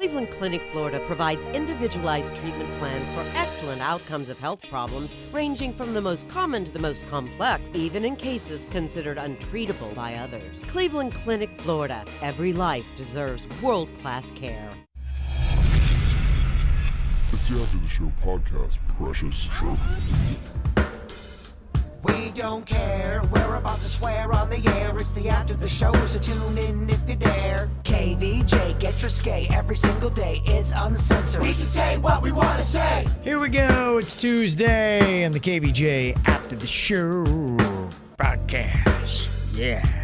Cleveland Clinic, Florida provides individualized treatment plans for excellent outcomes of health problems ranging from the most common to the most complex, even in cases considered untreatable by others. Cleveland Clinic, Florida. Every life deserves world-class care. It's the After the Show podcast, precious. We don't care, we're about to swear on the air. It's the After the Show, so tune in if you dare. KVJ, get your skate every single day. It's uncensored. We can say what we want to say. Here we go. It's Tuesday and the KVJ After the Show podcast. Yeah.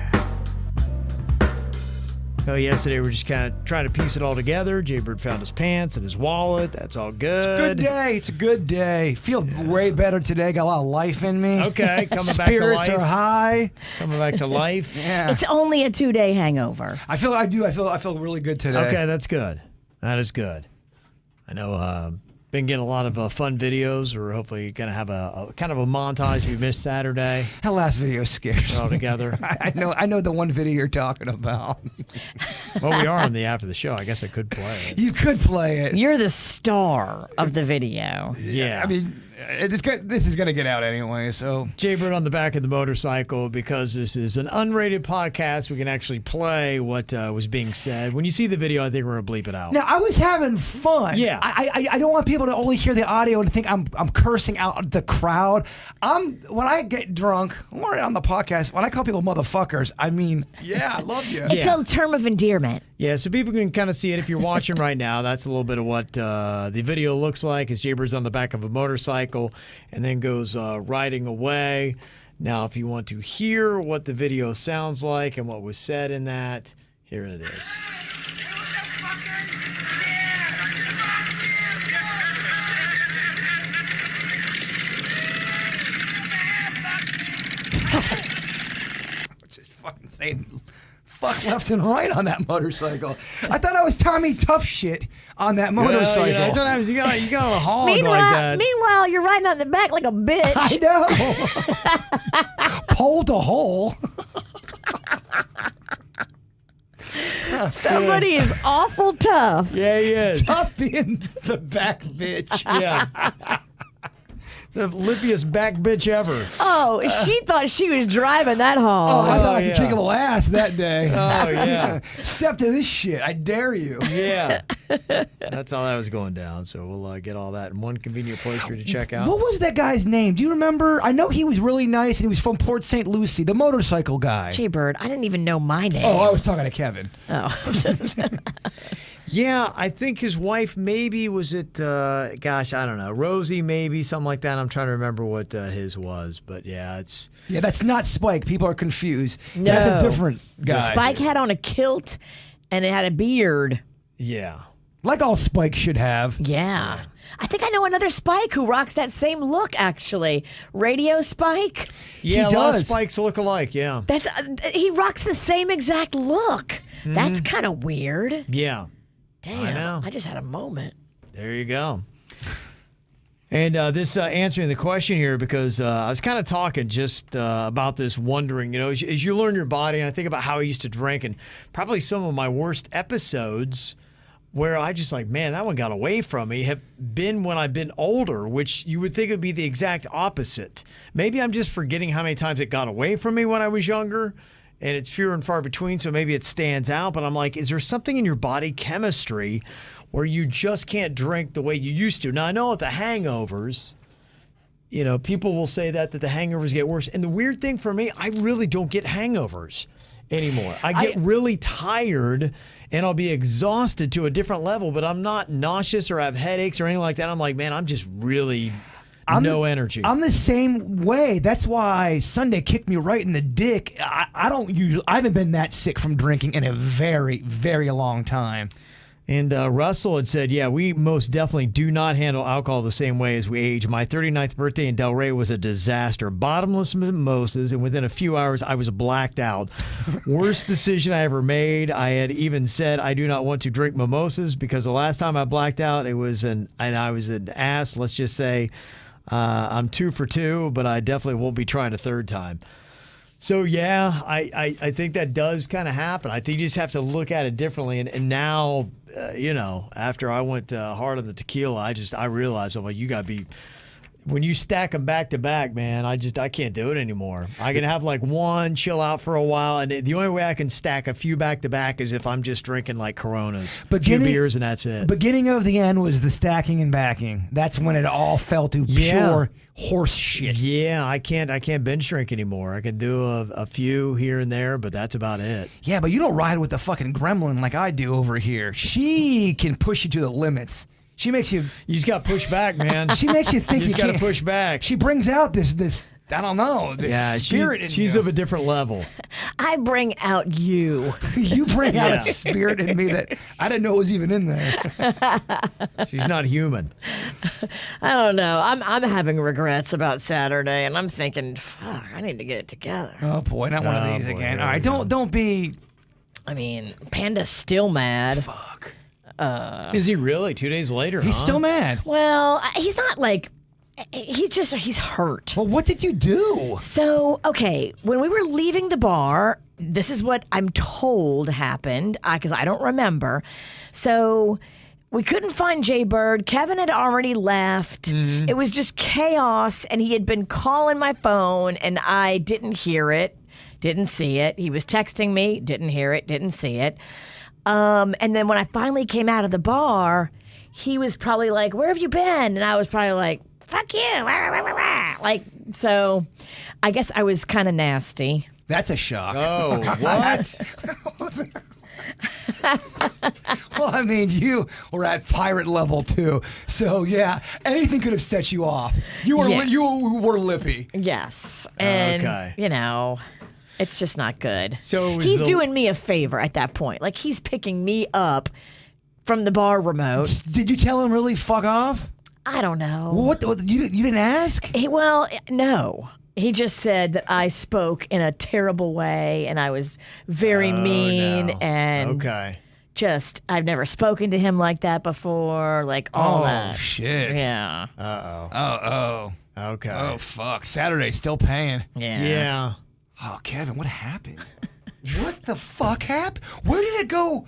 So yesterday we're just kind of trying to piece it all together. Jaybird found his pants and his wallet. That's all good. It's a good day. It's a good day. Feel way better today. Got a lot of life in me. Okay, coming back to life. Spirits are high. Coming back to life. Yeah. It's only a 2-day hangover. I feel really good today. Okay, that's good. That is good. I know. Been getting a lot of fun videos. We're hopefully going to have a kind of a montage we missed Saturday. That last video scares all me. together. I know the one video you're talking about. Well, we are on the After the Show. I guess I could play it. You could play it. You're the star of the video. Yeah. I mean, this is going to get out anyway, so. Jaybird on the back of the motorcycle, because this is an unrated podcast, we can actually play what was being said. When you see the video, I think we're going to bleep it out. Now, I was having fun. Yeah. I don't want people to only hear the audio and think I'm cursing out the crowd. When I get drunk, or on the podcast, when I call people motherfuckers, I mean, yeah, I love you. It's a term of endearment. Yeah, so people can kind of see it if you're watching right now. That's a little bit of what the video looks like as Jaybird's on the back of a motorcycle and then goes riding away. Now, if you want to hear what the video sounds like and what was said in that, here it is. Just fucking saying fuck left and right on that motorcycle. I thought I was Tommy Tough shit on that motorcycle. Yeah, sometimes you got a hog like that. Meanwhile, you're riding on the back like a bitch. I know. Pole to hole. Somebody is awful tough. Yeah, he is. Tough being the back bitch. Yeah. The lippiest back bitch ever. Oh, she thought she was driving that hog. Oh, I thought I yeah. could kick a little ass that day. Oh, yeah. Step to this shit. I dare you. Yeah. That's how that was going down. So we'll get all that in one convenient place for you to check out. What was that guy's name? Do you remember? I know he was really nice and he was from Port St. Lucie, the motorcycle guy. Jaybird, I didn't even know my name. Oh, I was talking to Kevin. Oh. Yeah, I think his wife maybe was it, I don't know, Rosie maybe, something like that. I'm trying to remember what his was, but yeah, it's... Yeah, that's not Spike. People are confused. No. That's a different guy. Spike had on a kilt and it had a beard. Yeah. Like all Spike should have. Yeah. I think I know another Spike who rocks that same look, actually. Radio Spike. Yeah, He a lot of does. spikes look alike, yeah. That's he rocks the same exact look. That's kind of weird. Yeah. Damn. I know. I just had a moment. There you go. And this answering the question here, because I was kind of talking just about this, wondering, as you learn your body, and I think about how I used to drink, and probably some of my worst episodes where I just like, man, that one got away from me, have been when I've been older, which you would think would be the exact opposite. Maybe I'm just forgetting how many times it got away from me when I was younger. And it's fewer and far between, so maybe it stands out. But I'm like, is there something in your body chemistry where you just can't drink the way you used to? Now, I know with the hangovers, people will say that the hangovers get worse. And the weird thing for me, I really don't get hangovers anymore. I get really tired and I'll be exhausted to a different level, but I'm not nauseous or have headaches or anything like that. I'm like, man, I'm just really... no energy. I'm the same way. That's why Sunday kicked me right in the dick. I haven't been that sick from drinking in a very, very long time. And Russell had said, yeah, we most definitely do not handle alcohol the same way as we age. My 39th birthday in Delray was a disaster. Bottomless mimosas, and within a few hours, I was blacked out. Worst decision I ever made. I had even said I do not want to drink mimosas because the last time I blacked out, I was an ass. Let's just say I'm 2 for 2, but I definitely won't be trying a third time. So yeah, I think that does kind of happen. I think you just have to look at it differently. And now, after I went hard on the tequila, I realized, I'm like, you got to be. When you stack them back to back, man, I can't do it anymore. I can have like one, chill out for a while, and the only way I can stack a few back to back is if I'm just drinking like Coronas, a few beers, and that's it. Beginning of the end was the stacking and backing. That's when it all fell to pure horse shit. Yeah, I can't binge drink anymore. I can do a few here and there, but that's about it. Yeah, but you don't ride with the fucking gremlin like I do over here. She can push you to the limits. She makes you. You just got to push back, man. She makes you think you just got to push back. She brings out this. I don't know. This spirit in you. She's of a different level. I bring out you. You bring out a spirit in me that I didn't know was even in there. She's not human. I don't know. I'm having regrets about Saturday, and I'm thinking, fuck, I need to get it together. Oh boy, not one of these again. All right, don't be. I mean, Panda's still mad. Fuck. Is he really? 2 days later, He's still mad. Well, he's not like. He's hurt. Well, what did you do? So, okay, when we were leaving the bar, this is what I'm told happened, because I don't remember. So, we couldn't find Jaybird. Kevin had already left. It was just chaos, and he had been calling my phone, and I didn't hear it, didn't see it. He was texting me, didn't hear it, didn't see it. And then when I finally came out of the bar, he was probably like, "Where have you been?" And I was probably like, "Fuck you." Like, so I guess I was kind of nasty. That's a shock. Oh, what? Well, I mean, you were at pirate level too. So, yeah, anything could have set you off. You were lippy. Yes. And, Okay. It's just not good. So it was he's doing me a favor at that point. Like, he's picking me up from the bar remote. Did you tell him really fuck off? I don't know. What you didn't ask? No. He just said that I spoke in a terrible way and I was very mean and just I've never spoken to him like that before. Like all that. Oh shit. Yeah. Okay. Oh fuck. Saturday's still paying. Yeah. Oh, Kevin, what happened? What the fuck happened? Where did it go?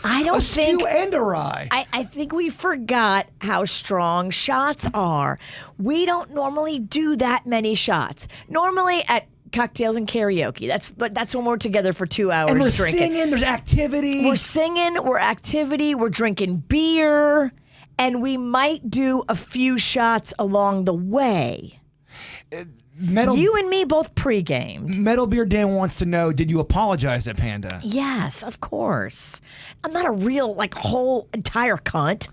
I don't think askew and awry. I think we forgot how strong shots are. We don't normally do that many shots. Normally at cocktails and karaoke. That's when we're together for 2 hours and we're drinking. Singing, there's activity. We're singing, we're activity, we're drinking beer, and we might do a few shots along the way. You and me both pre-gamed. Metal Beer Dan wants to know, did you apologize to Panda? Yes, of course. I'm not a real, whole entire cunt.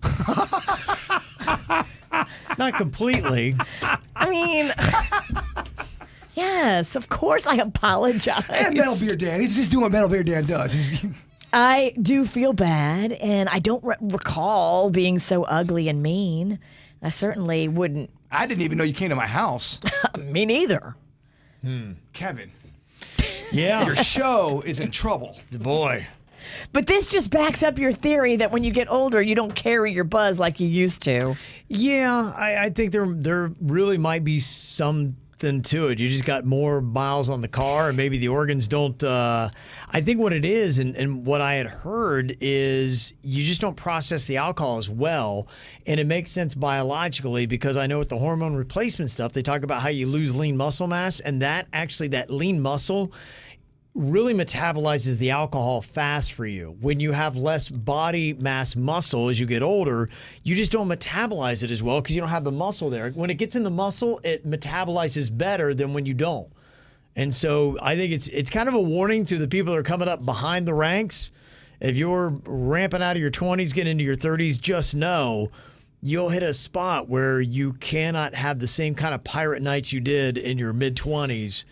Not completely. I mean, yes, of course I apologize. And Metal Beer Dan. He's just doing what Metal Beer Dan does. I do feel bad, and I don't recall being so ugly and mean. I certainly wouldn't. I didn't even know you came to my house. Me neither. Kevin. Yeah. Your show is in trouble. Boy. But this just backs up your theory that when you get older, you don't carry your buzz like you used to. Yeah, I think there really might be something to it. You just got more miles on the car, and maybe the organs don't. I think what it is, and what I had heard is you just don't process the alcohol as well, and it makes sense biologically because I know with the hormone replacement stuff, they talk about how you lose lean muscle mass, and that lean muscle really metabolizes the alcohol fast for you. When you have less body mass muscle as you get older, you just don't metabolize it as well because you don't have the muscle there. When it gets in the muscle, it metabolizes better than when you don't. And so I think it's kind of a warning to the people that are coming up behind the ranks. If you're ramping out of your 20s, getting into your 30s, just know you'll hit a spot where you cannot have the same kind of pirate nights you did in your mid-20s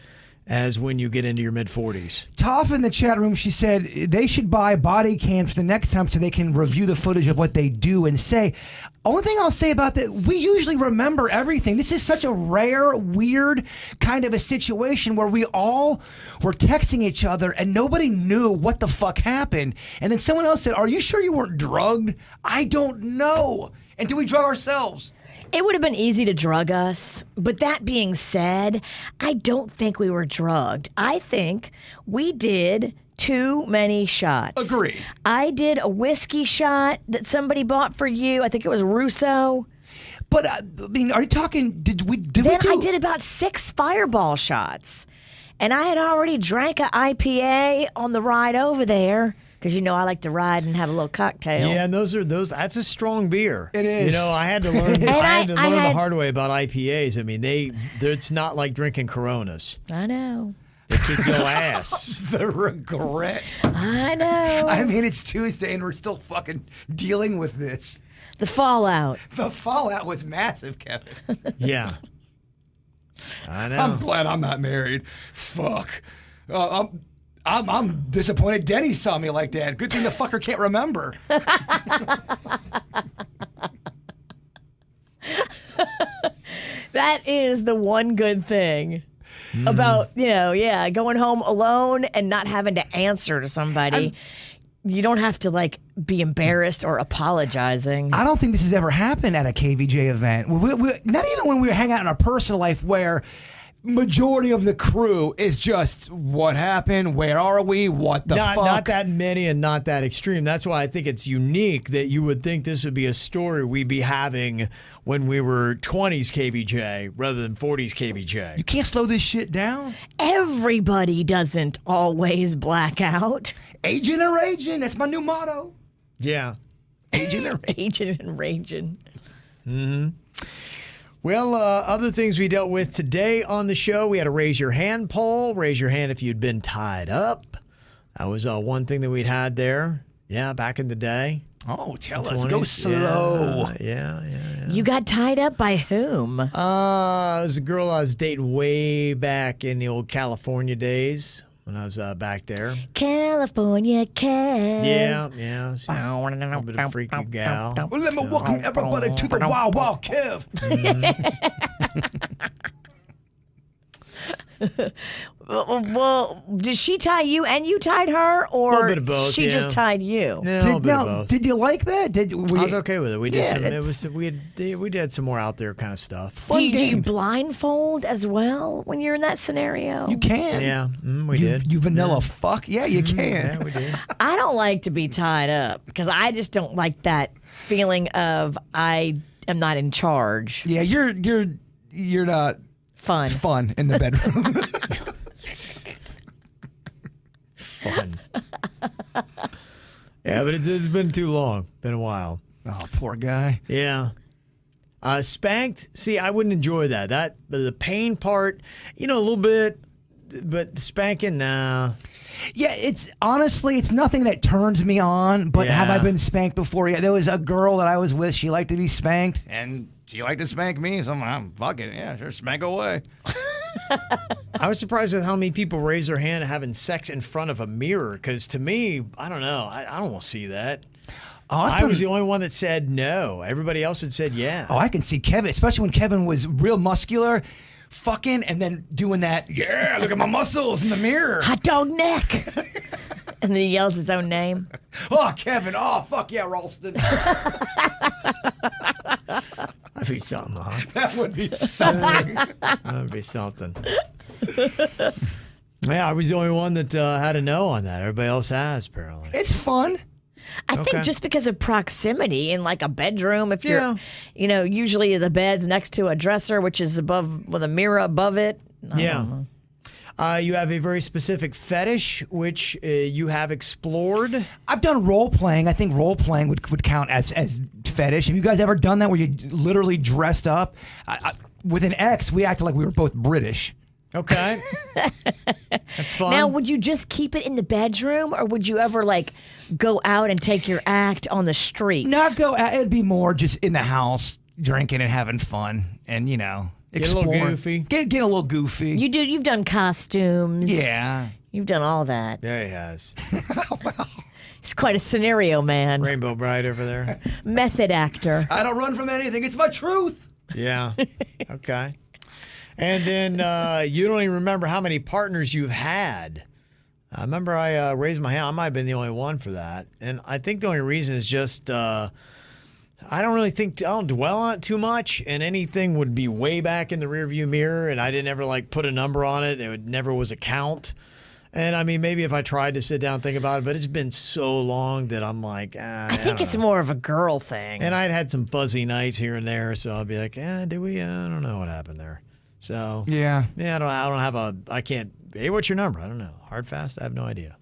as when you get into your mid-40s. Toph in the chat room, she said they should buy body cams for the next time so they can review the footage of what they do and say. Only thing I'll say about that, we usually remember everything. This is such a rare, weird kind of a situation where we all were texting each other and nobody knew what the fuck happened. And then someone else said, "Are you sure you weren't drugged?" I don't know. And did we drug ourselves? It would have been easy to drug us, but that being said, I don't think we were drugged. I think we did too many shots. Agree. I did a whiskey shot that somebody bought for you. I think it was Russo. But I mean, are you talking? Did we Then do? I did about 6 Fireball shots, and I had already drank an IPA on the ride over there. Because I like to ride and have a little cocktail. Yeah, and that's a strong beer. It is. I had to learn. And I had to learn the had- hard way about IPAs. I mean, it's not like drinking Coronas. I know. They kick your ass. The regret. I know. I mean, it's Tuesday and we're still fucking dealing with this. The fallout. The fallout was massive, Kevin. Yeah. I know. I'm glad I'm not married. Fuck. I'm disappointed Denny saw me like that. Good thing the fucker can't remember. That is the one good thing about, going home alone and not having to answer to somebody. You don't have to be embarrassed or apologizing. I don't think this has ever happened at a KVJ event. Not even when we were hanging out in our personal life where majority of the crew is just what happened, where are we, what the fuck. Not that many and not that extreme. That's why I think it's unique that you would think this would be a story we'd be having when we were 20s KVJ rather than 40s KVJ. You can't slow this shit down. Everybody doesn't always black out. Agent or raging, that's my new motto. Yeah. Agent or Aging and raging. Well, other things we dealt with today on the show, we had a raise your hand poll. Raise your hand if you'd been tied up. That was one thing that we'd had there. Yeah, back in the day. Oh, tell 20s. us. Go slow. Yeah. You got tied up by whom? It was a girl I was dating way back in the old California days when I was back there. California Kev. Yeah. She's a little bit of a freaky gal. Well, let me welcome everybody to the Wild Wild Kev. Well, did she tie you and you tied her, or Little bit of both, she yeah. just tied you? Yeah, a little bit of both. Did you like that? I was okay with it. We did Yeah, we did some more out there kind of stuff. Do you game. blindfold as well when you're in that scenario? You can. Yeah, we did. You vanilla fuck. Yeah, you can. Yeah, we did. I don't like to be tied up because I just don't like that feeling of I am not in charge. Yeah, you're not fun in the bedroom. Fun. Yeah, but it's been too long. Been a while. Oh, poor guy. Yeah. Spanked. See, I wouldn't enjoy that. The pain part, a little bit, but spanking, nah. Yeah, it's nothing that turns me on, but have I Yeah. been spanked before? Yeah, there was a girl that I was with. She liked to be spanked, and she liked to spank me, so I'm fuck it. Yeah, sure, spank away. I was surprised with how many people raise their hand having sex in front of a mirror, because to me, I don't know. I don't want to see that. Oh, I was the only one that said no. Everybody else had said yeah. Oh, I can see Kevin, especially when Kevin was real muscular, fucking, and then doing that, yeah, look at my muscles in the mirror. Hot dog neck. And then he yells his own name. Oh, Kevin. Oh, fuck yeah, Ralston. That'd be something, huh? That would be something. That'd be something. Yeah, I was the only one that had a no on that. Everybody else has, apparently. It's fun. I think Okay. just because of proximity in a bedroom, if you're, usually the bed's next to a dresser, which is above with a mirror above it. I don't know. You have a very specific fetish, which you have explored. I've done role playing. I think role playing would count as fetish. Have you guys ever done that where you literally dressed up? With an ex, we acted like we were both British. Okay. That's fun. Now, would you just keep it in the bedroom, or would you ever go out and take your act on the streets? Not go. It'd be more just in the house, drinking and having fun, and Get a explore. little goofy. Get a little goofy. You've done costumes. Yeah. You've done all that. Yeah, he has. He's quite a scenario man. Rainbow Bride over there. Method actor. I don't run from anything. It's my truth. Yeah. Okay. And then you don't even remember how many partners you've had. I remember I raised my hand. I might have been the only one for that. And I think the only reason is just I don't dwell on it too much, and anything would be way back in the rearview mirror, and I didn't ever like put a number on it. Never was a count. And I mean, maybe if I tried to sit down and think about it, but it's been so long that I'm like, I think it's more of a girl thing. And I'd had some fuzzy nights here and there, so I'd be like, did we? I don't know what happened there. So Yeah. I don't have I can't. Hey, what's your number? I don't know. Hard, fast. I have no idea.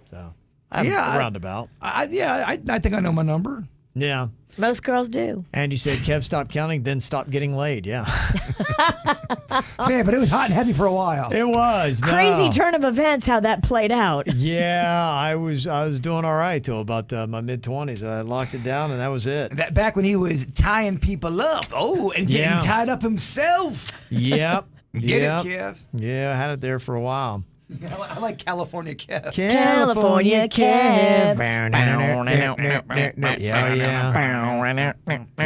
So I'm roundabout. I think I know my number. Yeah. Most girls do. And you said, Kev, stop counting, then stop getting laid. Yeah. Man, but it was hot and heavy for a while. It was. No. Crazy turn of events how that played out. Yeah, I was doing all right till about my mid-20s. I locked it down, and that was it. That back when he was tying people up. Oh, and getting tied up himself. Yep. Get it, Kev? Yeah, I had it there for a while. I like California Kev. California Kev.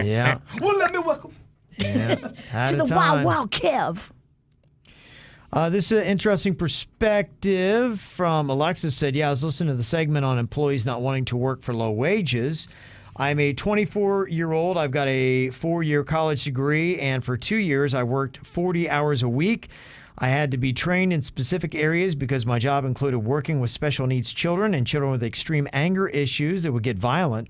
Yeah. Well, let me welcome. Yeah. To the Wild Wild Kev. This is an interesting perspective from Alexis said, I was listening to the segment on employees not wanting to work for low wages. I'm a 24-year-old. I've got a 4-year college degree, and for 2 years, I worked 40 hours a week. I had to be trained in specific areas because my job included working with special needs children and children with extreme anger issues that would get violent.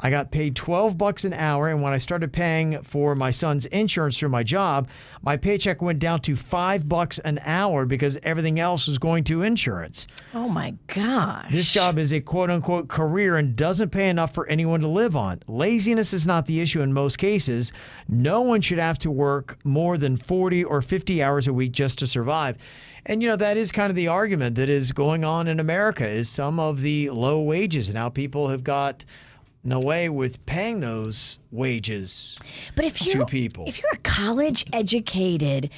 I got paid $12 an hour, and when I started paying for my son's insurance through my job, my paycheck went down to $5 an hour because everything else was going to insurance. Oh my gosh. This job is a quote-unquote career and doesn't pay enough for anyone to live on. Laziness is not the issue in most cases. No one should have to work more than 40 or 50 hours a week just to survive. And, that is kind of the argument that is going on in America, is some of the low wages and how people have got no way with paying those wages to people. If you're a college educated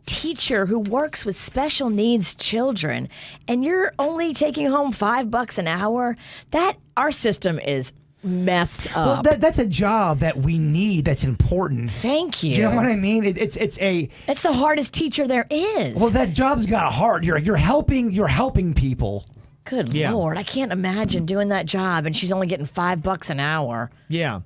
teacher who works with special needs children and you're only taking home $5 an hour, that our system is messed up. Well, that's a job that we need. That's important. Thank you. You know what I mean? It's the hardest teacher there is. Well, that job's got a heart. You're helping people. Good Lord, I can't imagine doing that job and she's only getting $5 an hour. Yeah.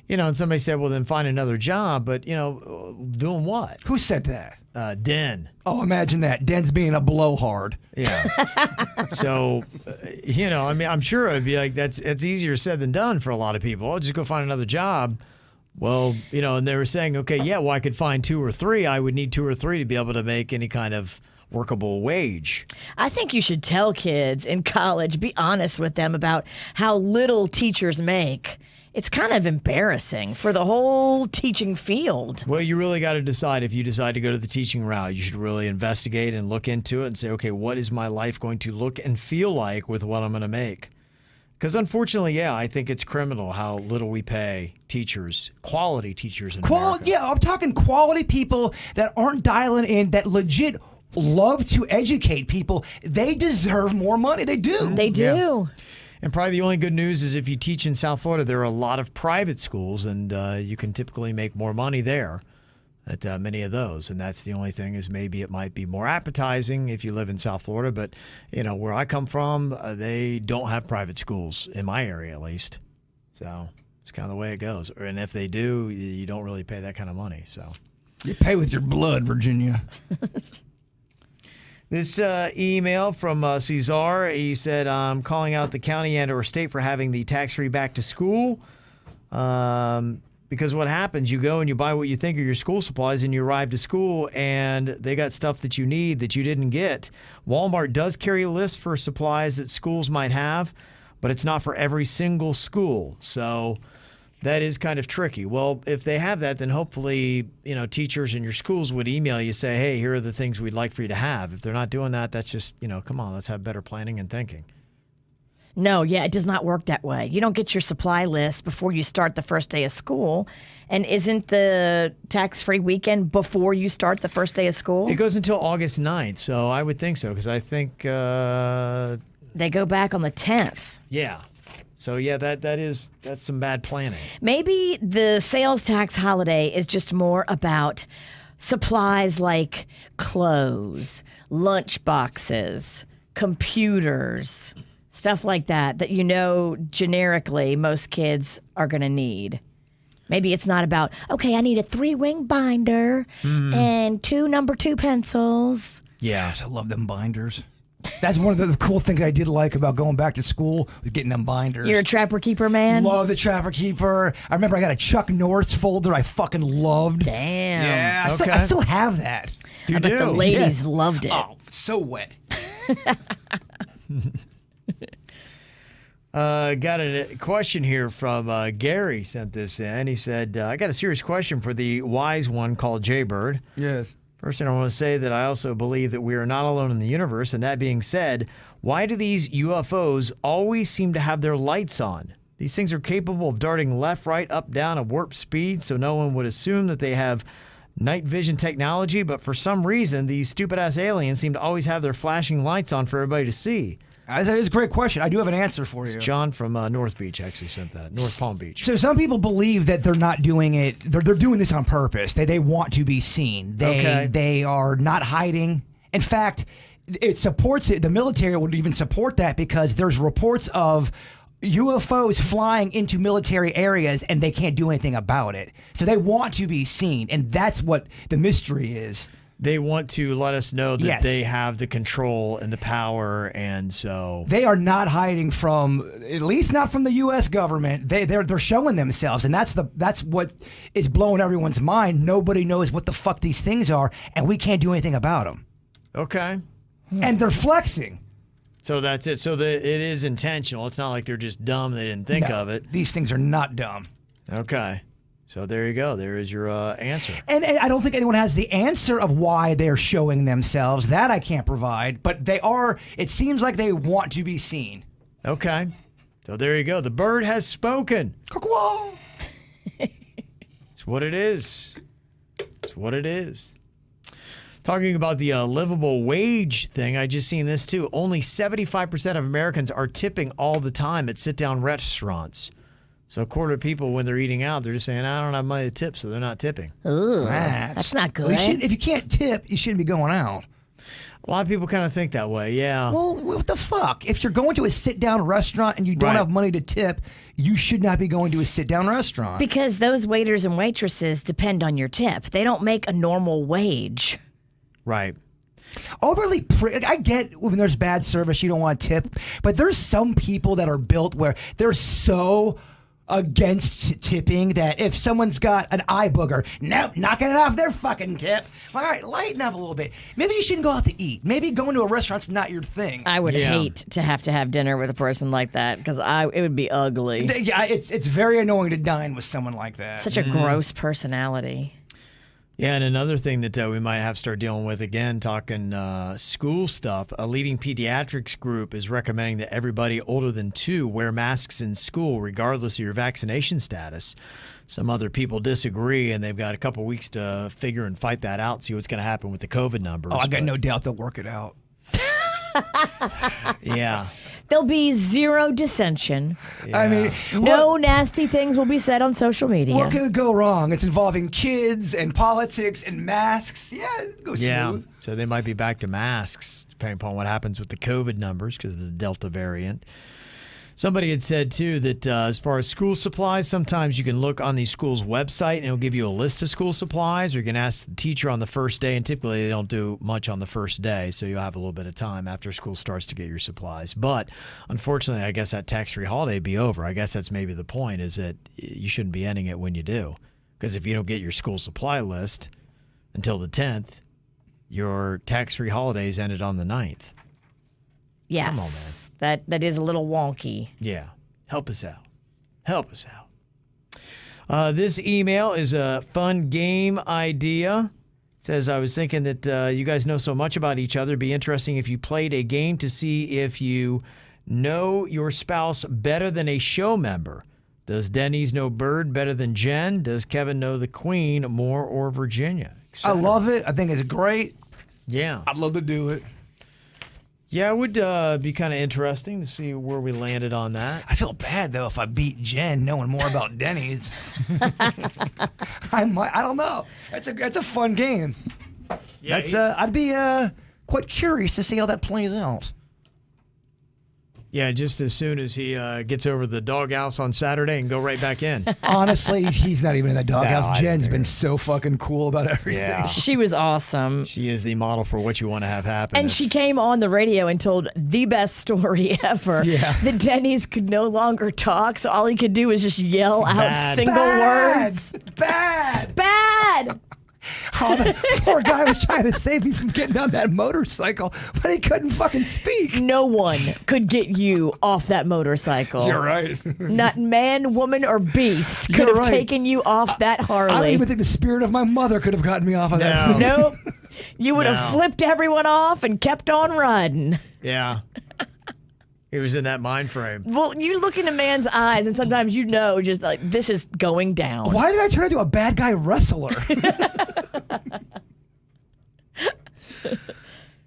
And somebody said, well, then find another job. But, doing what? Who said that? Den. Oh, imagine that. Den's being a blowhard. Yeah. So, I'm sure it'd be like it's easier said than done for a lot of people. I'll just go find another job. Well, and they were saying, okay, I could find 2 or 3. I would need 2 or 3 to be able to make any kind of workable wage. I think you should tell kids in college, be honest with them about how little teachers make. It's kind of embarrassing for the whole teaching field. Well, you really got to decide if you decide to go to the teaching route. You should really investigate and look into it and say, okay, what is my life going to look and feel like with what I'm going to make? Because unfortunately, I think it's criminal how little we pay teachers, quality teachers in America. Yeah, I'm talking quality people that aren't dialing in, that legit love to educate people. They deserve more money. They do. They do. Yeah. And probably the only good news is if you teach in South Florida, there are a lot of private schools, and you can typically make more money there at many of those. And that's the only thing, is maybe it might be more appetizing if you live in South Florida. But, where I come from, they don't have private schools, in my area at least. So it's kind of the way it goes. And if they do, you don't really pay that kind of money. So you pay with your blood, Virginia. This email from Cesar, he said, I'm calling out the county and or state for having the tax-free back to school. Because what happens, you go and you buy what you think are your school supplies and you arrive to school and they got stuff that you need that you didn't get. Walmart does carry a list for supplies that schools might have, but it's not for every single school. So that is kind of tricky. Well, if they have that, then hopefully, teachers in your schools would email you, say, hey, here are the things we'd like for you to have. If they're not doing that, that's just, come on, let's have better planning and thinking. No, it does not work that way. You don't get your supply list before you start the first day of school. And isn't the tax-free weekend before you start the first day of school? It goes until August 9th, so I would think so, because I think... they go back on the 10th. Yeah. So, that's some bad planning. Maybe the sales tax holiday is just more about supplies like clothes, lunch boxes, computers, stuff like that generically most kids are going to need. Maybe it's not about, okay, I need a 3-ring binder and 2 number 2 pencils. Yeah. Gosh, I love them binders. That's one of the cool things I did like about going back to school was getting them binders. You're a Trapper Keeper man? Love the Trapper Keeper. I remember I got a Chuck Norris folder I fucking loved. Damn. Yeah, I still have that. I bet the ladies loved it. Oh, so wet. Got a question here from Gary sent this in. He said, I got a serious question for the wise one called Jaybird. Yes. First, I want to say that I also believe that we are not alone in the universe. And that being said, why do these UFOs always seem to have their lights on? These things are capable of darting left, right, up, down at warp speed, so no one would assume that they have night vision technology. But for some reason, these stupid-ass aliens seem to always have their flashing lights on for everybody to see. That's a great question. I do have an answer for you. John from North Beach actually sent that. North Palm Beach. So some people believe that they're not doing it. They're doing this on purpose. They want to be seen. They are not hiding. In fact, it supports it. The military would even support that because there's reports of UFOs flying into military areas and they can't do anything about it. So they want to be seen, and that's what the mystery is. They want to let us know that they have the control and the power, and so they are not hiding from, at least not from the U.S. government. They're showing themselves, and that's what is blowing everyone's mind. Nobody knows what the fuck these things are, and we can't do anything about them. Okay. And they're flexing. So that's it. So it is intentional. It's not like they're just dumb. They didn't think of it. These things are not dumb. Okay. So there you go. There is your answer. And I don't think anyone has the answer of why they're showing themselves. That I can't provide. But they are, it seems like they want to be seen. Okay. So there you go. The bird has spoken. It's what it is. It's what it is. Talking about the livable wage thing, I just seen this too. Only 75% of Americans are tipping all the time at sit-down restaurants. So a quarter of people, when they're eating out, they're just saying, I don't have money to tip, so they're not tipping. Ooh, that's not good. Well, if you can't tip, you shouldn't be going out. A lot of people kind of think that way, yeah. Well, what the fuck? If you're going to a sit-down restaurant and you don't have money to tip, you should not be going to a sit-down restaurant. Because those waiters and waitresses depend on your tip. They don't make a normal wage. Right. Overly, I get when there's bad service, you don't want to tip, but there's some people that are built where they're so against tipping that if someone's got an eye booger, nope, knocking it off their fucking tip. All right, lighten up a little bit. Maybe you shouldn't go out to eat. Maybe going to a restaurant's not your thing. I would hate to have dinner with a person like that because it would be ugly. Yeah, it's very annoying to dine with someone like that. Such a gross personality. Yeah, and another thing that we might have to start dealing with, again, talking school stuff, a leading pediatrics group is recommending that everybody older than 2 wear masks in school, regardless of your vaccination status. Some other people disagree, and they've got a couple weeks to figure and fight that out, see what's going to happen with the COVID numbers. Oh, I got no doubt they'll work it out. Yeah. There'll be zero dissension. Yeah. I mean, no nasty things will be said on social media. What could go wrong? It's involving kids and politics and masks. Yeah, go smooth. So they might be back to masks, depending upon what happens with the COVID numbers because of the Delta variant. Somebody had said, too, that as far as school supplies, sometimes you can look on the school's website and it'll give you a list of school supplies, or you can ask the teacher on the first day, and typically they don't do much on the first day, so you'll have a little bit of time after school starts to get your supplies. But unfortunately, I guess that tax-free holiday would be over. I guess that's maybe the point, is that you shouldn't be ending it when you do. Because if you don't get your school supply list until the 10th, your tax-free holidays ended on the 9th. Yes. Come on, man. That is a little wonky. Yeah. Help us out. Help us out. This email is a fun game idea. It says, I was thinking that you guys know so much about each other. It'd be interesting if you played a game to see if you know your spouse better than a show member. Does Denny's know Bird better than Jen? Does Kevin know the Queen more or Virginia? I love it. I think it's great. Yeah. I'd love to do it. Yeah, it would be kind of interesting to see where we landed on that. I feel bad, though, if I beat Jen knowing more about Denny's. I don't know. That's a fun game. Yeah, I'd be quite curious to see how that plays out. Yeah, just as soon as he gets over the doghouse on Saturday and go right back in. Honestly, he's not even in that doghouse. No, I Jen's figured. been so fucking cool about everything. Yeah. She was awesome. She is the model for what you want to have happen. And she came on the radio and told the best story ever. Yeah. That Denny's could no longer talk, so all he could do was just yell out Bad. single words. Bad. Bad! Oh, the poor guy was trying to save me from getting on that motorcycle, but he couldn't fucking speak. No one could get you off that motorcycle. You're right. Not man, woman, or beast could You're have right. taken you off that Harley. I don't even think the spirit of my mother could have gotten me off of that. Nope. You would No. have flipped everyone off and kept on riding. Yeah. He was in that mind frame. Well, you look in a man's eyes, and sometimes you know just like this is going down. Why did I turn into a bad guy wrestler?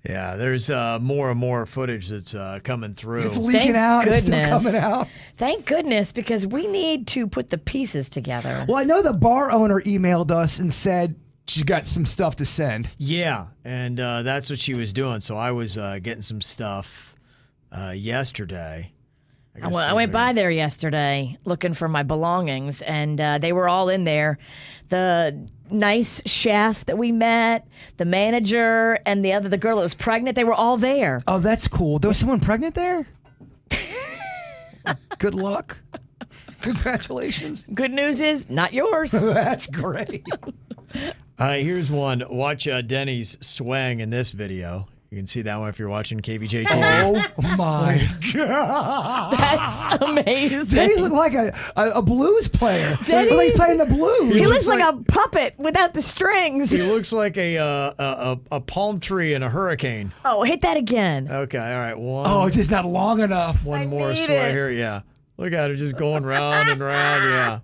Yeah, there's more and more footage that's coming through. It's leaking Thank out. It's still goodness. coming out. Thank goodness, because we need to put the pieces together. Well, I know the bar owner emailed us and said she's got some stuff to send. Yeah, and that's what she was doing. So I was getting some stuff yesterday. I went by there yesterday looking for my belongings, and they were all in there. The nice chef that we met, the manager, and the girl that was pregnant, they were all there. Oh, that's cool. There was someone pregnant there? Good luck. Congratulations. Good news is, not yours. That's great. Here's one. Watch Denny's swang in this video. You can see that one if you're watching KVJ TV. Oh my God. That's amazing. Denny looked like a blues player. Denny's- Like playing the blues. He looks like a puppet without the strings. He looks like a palm tree in a hurricane. Oh, hit that again. Okay, all right. Oh, it's just not long enough. One more need sway it. here. Yeah. Look at her just going round and round.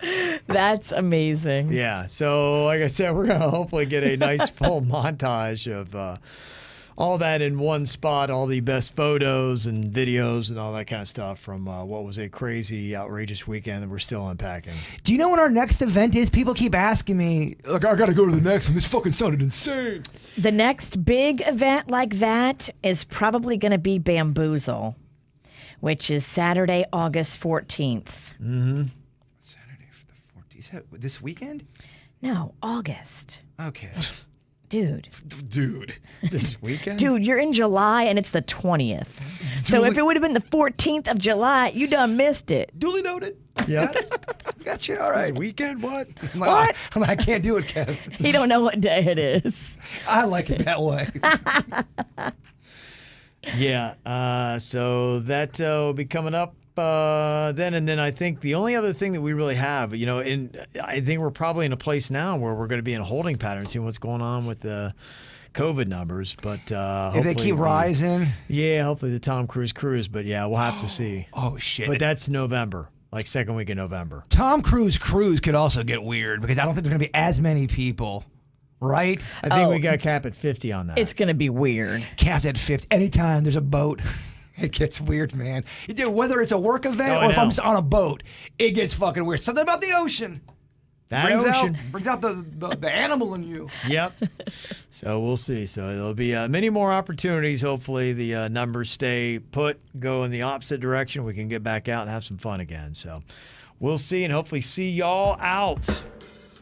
Yeah. That's amazing. Yeah. So, like I said, we're going to hopefully get a nice full montage of all that in one spot, all the best photos and videos and all that kind of stuff from what was a crazy, outrageous weekend that we're still unpacking. Do you know when our next event is? People keep asking me, like, I got to go to the next one. This fucking sounded insane. The next big event like that is probably going to be Bamboozle, which is Saturday, August 14th. Saturday for the 14th. Is that this weekend? No, August. Okay. Dude. Dude. This weekend? Dude, you're in July and it's the 20th. So if it would have been the 14th of July, you done missed it. Duly noted. Yeah. Got you. All This right. weekend? What? What? I can't do it, Kev. You don't know what day it is. I like it that way. Yeah. So that will be coming up then. And then I think the only other thing that we really have, I think we're probably in a place now where we're going to be in a holding pattern, seeing what's going on with the COVID numbers. But If they hopefully keep rising. Yeah, hopefully the Tom Cruise cruise. But yeah, we'll have to see. Oh, shit. But that's November, like second week in November. Tom Cruise cruise could also get weird because I don't think there's going to be as many people, right? I think we got cap at 50 on that. It's going to be weird. Capped at 50. Anytime there's a boat, it gets weird, man. Whether it's a work event Oh, I or if I'm know. just on a boat, it gets fucking weird. Something about the ocean. that Brings out the animal in you. Yep. So we'll see. So there'll be many more opportunities. Hopefully the numbers stay put, go in the opposite direction. We can get back out and have some fun again. So we'll see and hopefully see y'all out.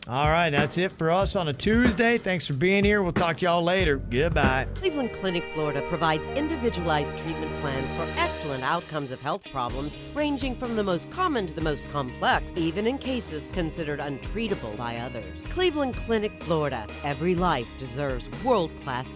All right, that's it for us on a Tuesday. Thanks for being here. We'll talk to y'all later. Goodbye. Cleveland Clinic, Florida provides individualized treatment plans for excellent outcomes of health problems ranging from the most common to the most complex, even in cases considered untreatable by others. Cleveland Clinic, Florida. Every life deserves world-class